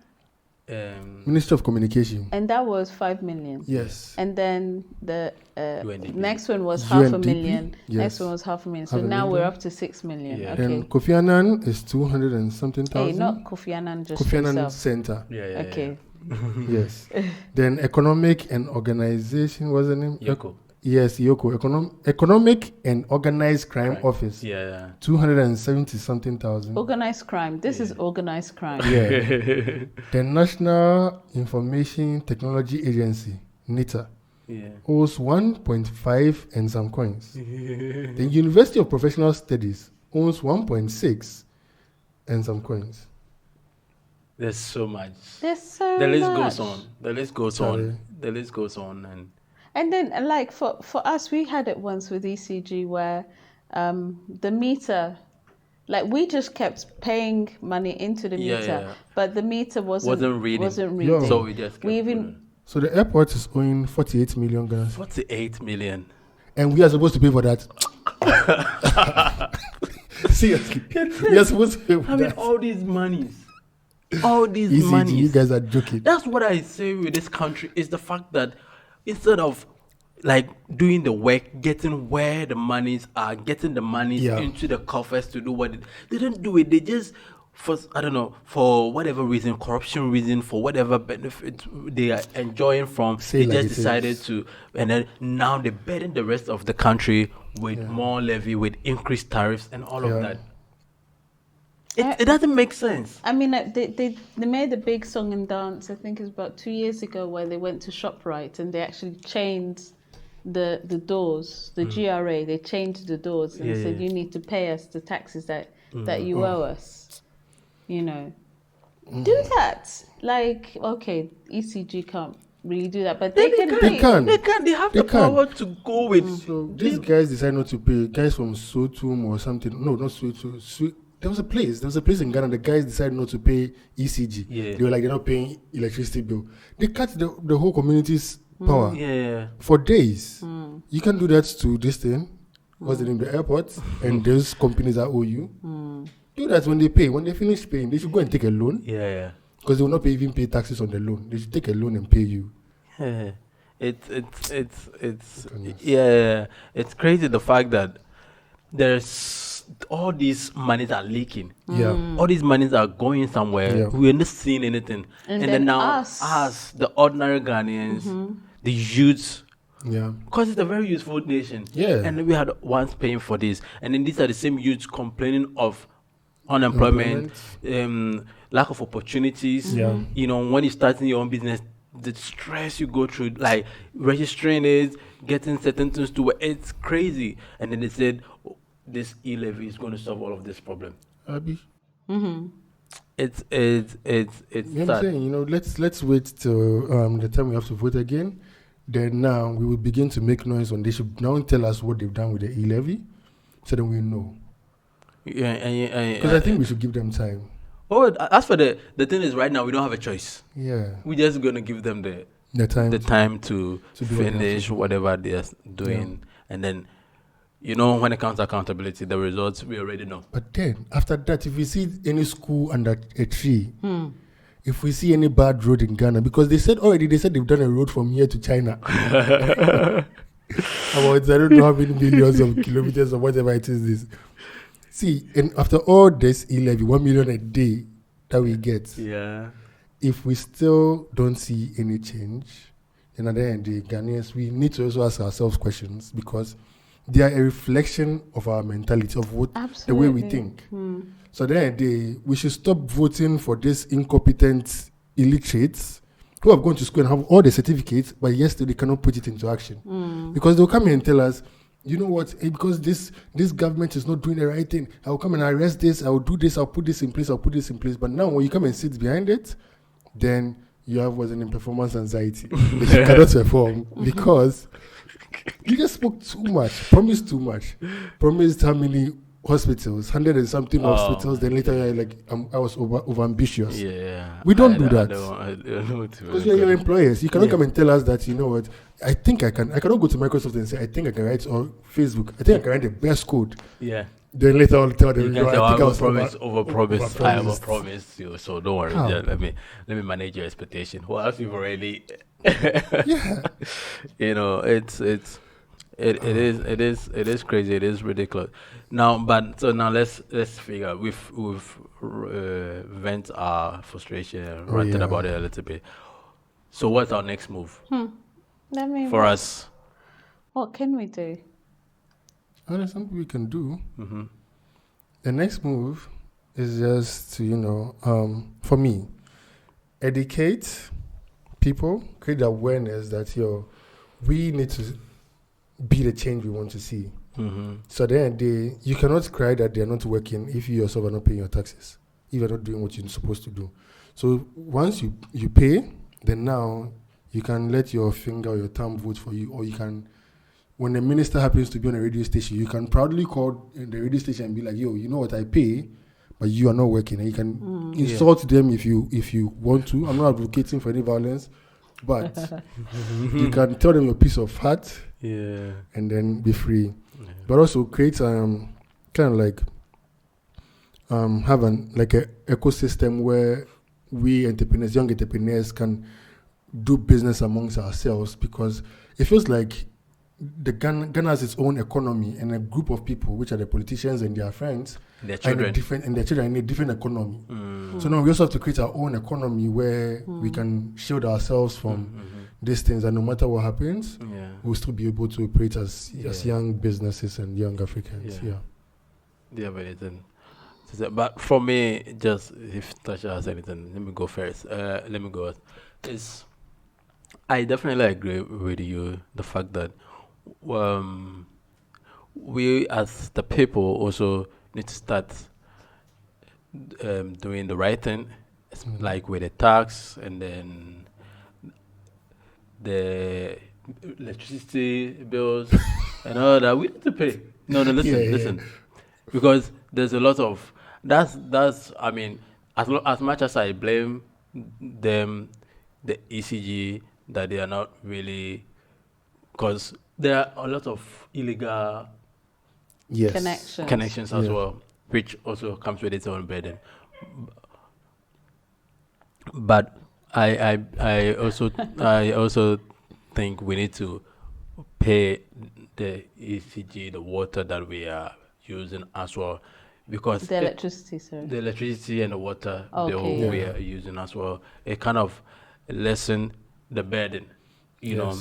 Ministry of Communication. And that was 5 million. Yes. And then the next one was UNDP, 500,000. yes. Next one was 500,000. So now we're up to 6 million. Yeah. Okay. Then Kofi Annan is 200 and something thousand. Hey, not Kofi Annan, just Kofi Annan himself. Center. Yeah. Okay. Yes. Then Economic and Organization, what's the name? Yoko. Yes, Yoko. Economic and Organized Crime Office. Yeah. 270 something thousand. Organized crime. This is organized crime. Yeah. The National Information Technology Agency, NITA, owes 1.5 and some coins. The University of Professional Studies owns 1.6 and some coins. There's so much. The list goes on. The list goes on. And then, like, for us, we had it once with ECG where the meter, like, we just kept paying money into the meter, but the meter wasn't reading. Yo. So we just kept So the airport is owing 48 million Ghana. 48 million. And we are supposed to pay for that. Seriously. We are supposed to pay for that. all these monies. All these ECG, monies. you guys are joking. That's what I say with this country is the fact that instead of like doing the work, getting where the monies are, getting the monies into the coffers to do what they don't do it. They just for whatever reason, corruption reason, for whatever benefit they are enjoying from, they just decided to, and then now they burden the rest of the country with more levy, with increased tariffs and all of that. It doesn't make sense. I mean, they made a big song and dance, I think it was about 2 years ago, where they went to ShopRite and they actually changed the doors, the GRA, they changed the doors and said, you need to pay us the taxes that you owe us. You know, do that. Like, okay, ECG can't really do that, but they can. They have the power to go with. So these guys decide not to pay. Guys from Sotum or something. No, not Sotum. There was a place in Ghana. The guys decided not to pay ECG. Yeah. They were like, they're not paying electricity bill. They cut the whole community's power. For days. You can do that to this thing. What's the name? The airport and those companies that owe you. Do that when they pay. When they finish paying, they should go and take a loan. Because they will not even pay taxes on the loan. They should take a loan and pay you. It's crazy the fact that there's all these monies are leaking. All these monies are going somewhere. We're not seeing anything. And then now us, the ordinary Ghanaians, the youths, because it's a very useful nation. And we had once paying for this. And then these are the same youths complaining of unemployment, lack of opportunities. You know, when you're starting your own business, the stress you go through, like registering it, getting certain things to work, it's crazy. And then they said, this E-levy is going to solve all of this problem. Abi. It's You know sad. what I'm saying? You know, let's wait till the time we have to vote again. Then now we will begin to make noise on. They should now tell us what they've done with the E-levy, so then we know. Because I think we should give them time. Oh, as for the thing is, right now we don't have a choice. Yeah. We're just gonna give them the time to finish whatever they're doing, and then, when it comes to accountability, the results we already know. But then after that, if we see any school under a tree, if we see any bad road in Ghana, because they said they've done a road from here to China. About I don't know how many millions of kilometers or whatever it is. This. See, and after all this E-levy, 1 million a day that we get. Yeah. If we still don't see any change, then at the end of the Ghanaians, we need to also ask ourselves questions, because they are a reflection of our mentality, of the way we think. So at the end of the day, we should stop voting for these incompetent illiterates who have gone to school and have all the certificates, but yesterday they cannot put it into action. Because they'll come here and tell us, you know what, because this government is not doing the right thing, I'll come and arrest this, I'll do this, I'll put this in place. But now when you come and sit behind it, then you have performance anxiety. You cannot perform because you just spoke too much, promised too much, promised how many hospitals, 100 and something hospitals, then later you're like, I was over ambitious. Yeah. We don't do that. I don't know because we are your employers. You cannot come and tell us that, you know what, I think I cannot go to Microsoft and say, I think I can write, or Facebook, I think I can write the best code. Yeah. Then later I'll tell them, I overpromised you, so don't worry. Just let me manage your expectation. Well, else you've already yeah. It is crazy. It is ridiculous. Now let's figure. We've vent our frustration and ranted about it a little bit. So what's our next move? For us? What can we do? There's something we can do. The next move is just to, for me, educate people, create awareness that we need to be the change we want to see. So at the end of the day, you cannot cry that they're not working if you yourself are not paying your taxes, if you're not doing what you're supposed to do. So once you pay, then now you can let your finger or your thumb vote for you, or you can, when the minister happens to be on a radio station, you can proudly call the radio station and be like, yo, you know what, I pay, but you are not working. And you can insult them if you want to. I'm not advocating for any violence, but you can tell them your piece of heart, and then be free. But also create kind of like have an ecosystem where we entrepreneurs, young entrepreneurs, can do business amongst ourselves, because it feels like Ghana has its own economy, and a group of people, which are the politicians and their friends, their children, and their children, in a different economy. So now we also have to create our own economy where we can shield ourselves from these things, and no matter what happens, we'll still be able to operate as young businesses and young Africans. But for me, just if Tasha has anything, let me go first. I definitely agree with you, the fact that we as the people also need to start doing the right thing, like with the tax, and then the electricity bills and all that. We need to pay. No, listen. Because there's a lot of that's I mean, as much as I blame them, the ECG, that they are not really, because there are a lot of illegal connections as well, which also comes with its own burden. But I also think we need to pay the ECG, the water that we are using as well, because the electricity and the water we are using as well. It kind of lessen the burden, you know.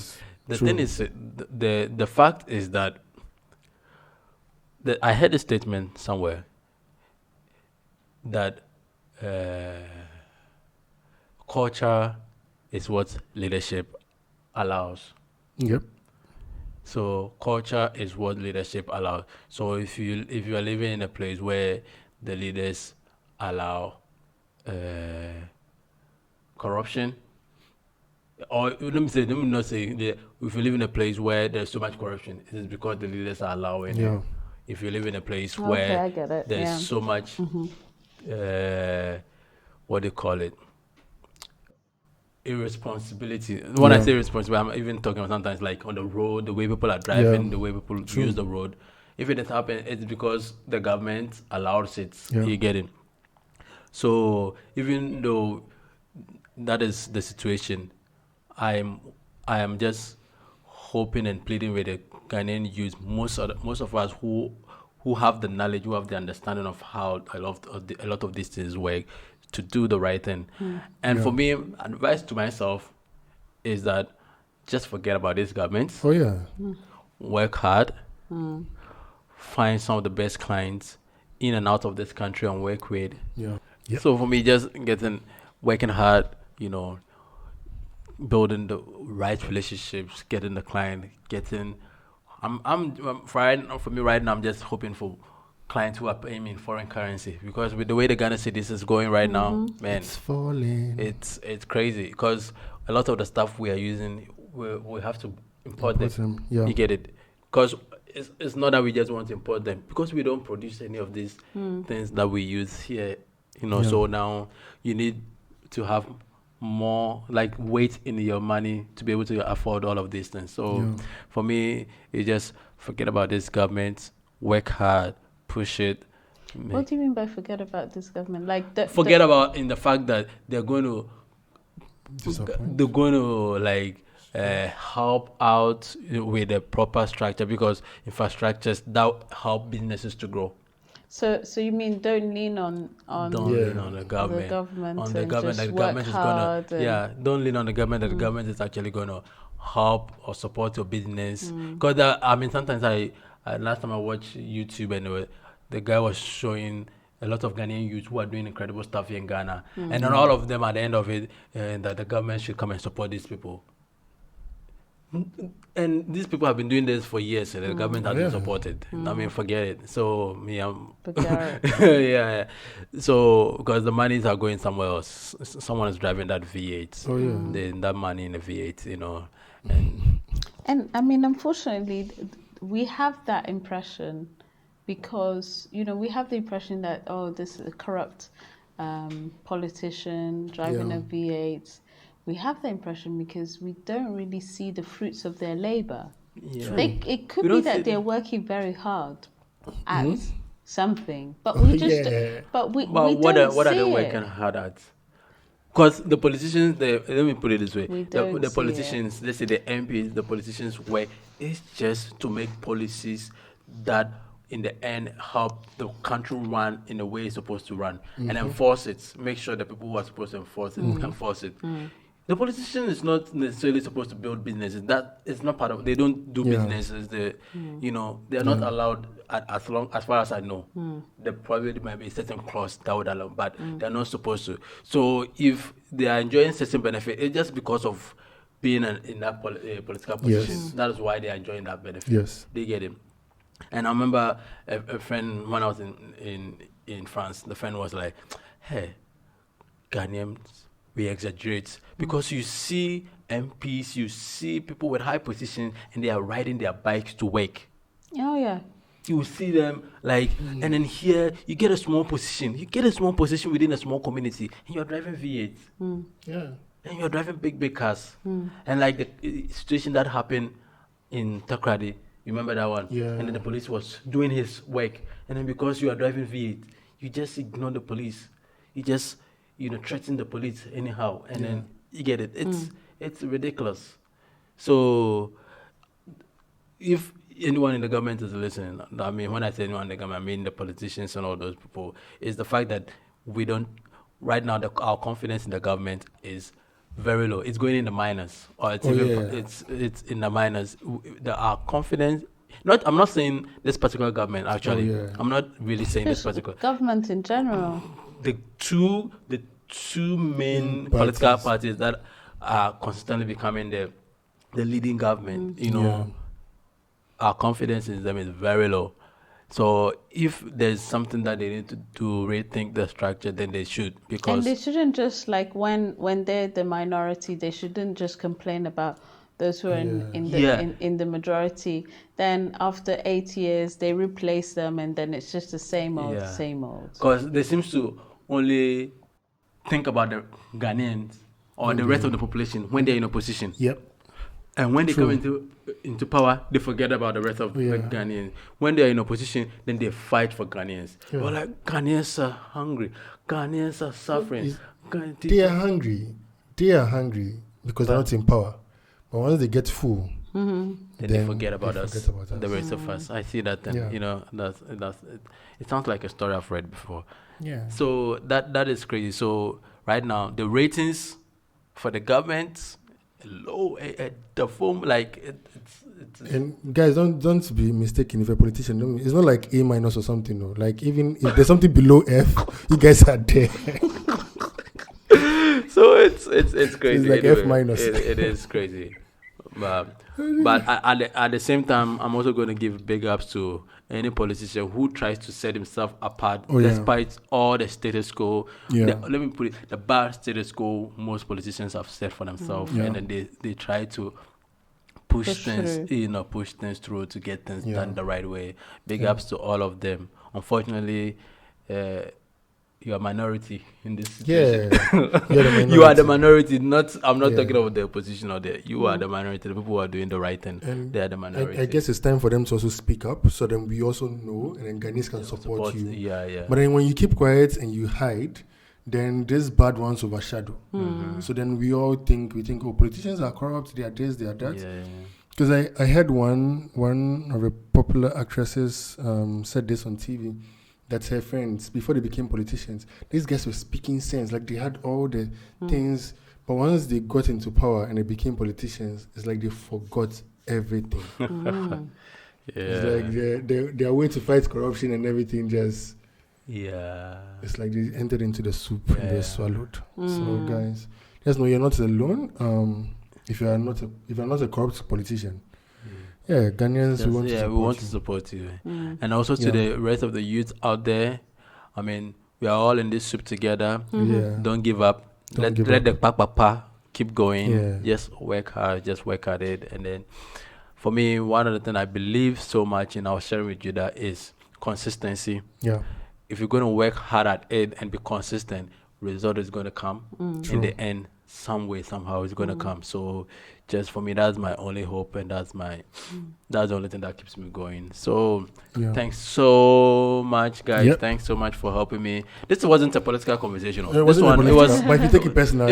The thing is, the fact is that I heard a statement somewhere that culture is what leadership allows. Yep. So culture is what leadership allows. So if you are living in a place where the leaders allow corruption, or let me not say if you live in a place where there's so much corruption, it is because the leaders are allowing it. If you live in a place where there's so much what do you call it? Irresponsibility. When I say irresponsible, I'm even talking about sometimes like on the road, the way people are driving, the way people use the road. If it has happened, it's because the government allows it. You get it? So even though that is the situation, I am just hoping and pleading with the Ghanaian youth, most of us who have the knowledge, who have the understanding of how a lot of these things work, to do the right thing. And for me, advice to myself is that just forget about this government. Work hard. Find some of the best clients in and out of this country and work with. So for me, just working hard, building the right relationships, getting the client, for me right now, I'm just hoping for clients who are paying me in foreign currency, because with the way the Ghana cedis is going right now, man, it's falling. It's crazy, because a lot of the stuff we are using, we have to import them. You get it? Because it's not that we just want to import them, because we don't produce any of these things that we use here, So now you need to have more like weight in your money to be able to afford all of these things. So for me, you just forget about this government, work hard, push it. What do you mean by forget about this government? Like forget about in the fact that they're going to help out with the proper structure, because infrastructures that help businesses to grow. So you mean don't lean on the government. The government is gonna don't lean on the government. That the government is actually gonna help or support your business. Because sometimes last time I watched YouTube, and the guy was showing a lot of Ghanaian youth who are doing incredible stuff here in Ghana, and then all of them at the end of it, that the government should come and support these people. And these people have been doing this for years, and the government hasn't supported. Forget it. So So because the monies are going somewhere else. Someone is driving that V8. That money in the V8, And unfortunately, we have that impression, because we have the impression that this is a corrupt politician driving a V8. We have the impression because we don't really see the fruits of their labor. It could be that they're working very hard at something, but we just but we don't what see are they working hard at? Because the politicians, let me put it this way: the politicians, let's say the MPs, the politicians' work is just to make policies that, in the end, help the country run in the way it's supposed to run, and enforce it. Make sure the people who are supposed to enforce it enforce it. The politician is not necessarily supposed to build businesses. That is not part of. They don't do businesses. They are not allowed. As far as I know, there probably might be a certain clause that would allow, but they're not supposed to. So if they are enjoying certain benefit, it's just because of being in that political position. That is why they are enjoying that benefit. They get it. And I remember a friend, when I was in France, the friend was like, "Hey, Ghanaians, we exaggerate, because you see MPs, you see people with high positions, and they are riding their bikes to work. Oh yeah. You see them and then here you get a small position. You get a small position within a small community, and you're driving V8. And you're driving big cars. And like the situation that happened in Takrady, you remember that one? And then the police was doing his work, and then because you are driving V8, you just ignore the police. You just threaten the police anyhow, and then you get it. It's ridiculous. So if anyone in the government is listening, when I say anyone in the government, I mean the politicians and all those people, is the fact that we don't, right now, our confidence in the government is very low. It's going in the minus, or it's it's in the minus. Our confidence. I'm not saying this particular government, actually. I'm not really saying this particular government in general. The two main political parties that are consistently becoming the leading government, our confidence in them is very low. So if there's something that they need to do, rethink the structure, then they should. Because and they shouldn't just when they're the minority, they shouldn't just complain about those who are in the majority. Then after 8 years, they replace them, and then it's just the same old. Because they seems to only think about the Ghanaians or the rest of the population when they're in opposition. Yep. And when they come into power, they forget about the rest of the Ghanaians. When they are in opposition, then they fight for Ghanaians. Yeah. They're like, Ghanaians are hungry. Ghanaians are suffering. They are hungry. They are hungry because they're not in power. But once they get full, then they forget about us, the rest of us. I see that, and it sounds like a story I've read before. Yeah. So that is crazy. So right now, the ratings for the government low at the form, like it's and guys, don't be mistaken. If a politician, it's not like A- or something. No, like even if there's something below F, you guys are there. So it's crazy. It's like anyway, F-. It is crazy. But at the same time, I'm also going to give big ups to any politician who tries to set himself apart despite all the status quo. Let me put it, the bad status quo most politicians have set for themselves, and then they try to push things through to get things done the right way. Big ups to all of them. Unfortunately, you are minority in this situation. You are the minority. I'm not talking about the opposition or you are the minority. The people who are doing the right thing, they are the minority. I guess it's time for them to also speak up, so then we also know, and then Ghanaians can support you. Yeah. But then when you keep quiet and you hide, then these bad ones overshadow. So then we think, oh, politicians are corrupt. They are this, they are that. Because I heard one of the popular actresses said this on TV. That her friends, before they became politicians, these guys were speaking sense. Like they had all the things, but once they got into power and they became politicians, it's like they forgot everything. It's like their way to fight corruption and everything just... It's like they entered into the soup and they swallowed. So guys, just know you're not alone. If you're not a corrupt politician, Ghanaians, we want to support you. And also to the rest of the youth out there, I mean, we are all in this soup together. Don't give up. Let the papa keep going. Just work hard. Just work at it. And then, for me, one of the things I believe so much in our sharing with Judah is consistency. If you're going to work hard at it and be consistent, result is going to come. In the end, some way, somehow, it's going to come. So, just for me, that's my only hope, and that's the only thing that keeps me going. So, thanks so much, guys. Thanks so much for helping me. This wasn't a political conversation. It was. But if you take it personal,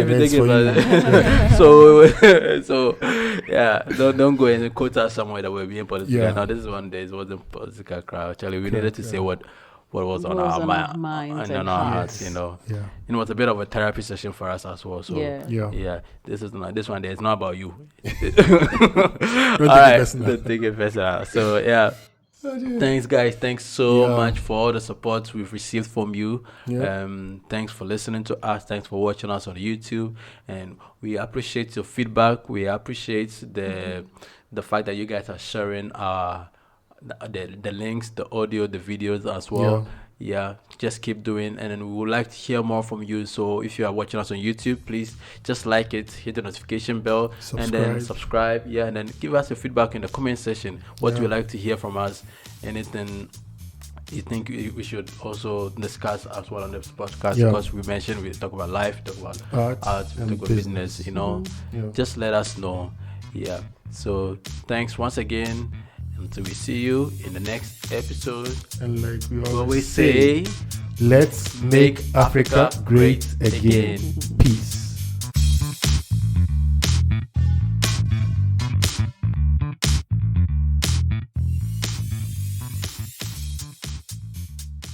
don't go and quote us somewhere that we're being political. Now, this is one day. It wasn't political crowd. Actually, we needed to say what was on our mind and on our hearts, It was a bit of a therapy session for us as well. So this one day, it's not about you. All right, don't take it personal. So thanks, guys. Thanks so much for all the support we've received from you. Thanks for listening to us. Thanks for watching us on YouTube, and we appreciate your feedback. We appreciate the fact that you guys are sharing the links, the audio, the videos as well. Just keep doing, and then we would like to hear more from you. So if you are watching us on YouTube, please just like it, hit the notification bell, and then subscribe. And then give us your feedback in the comment section. What you would like to hear from us, anything you think we should also discuss as well on this podcast, because we mentioned we talk about life, talk about art, we talk about business, just let us know. So thanks once again. Until we see you in the next episode. And like we always say, let's make Africa great again. Peace.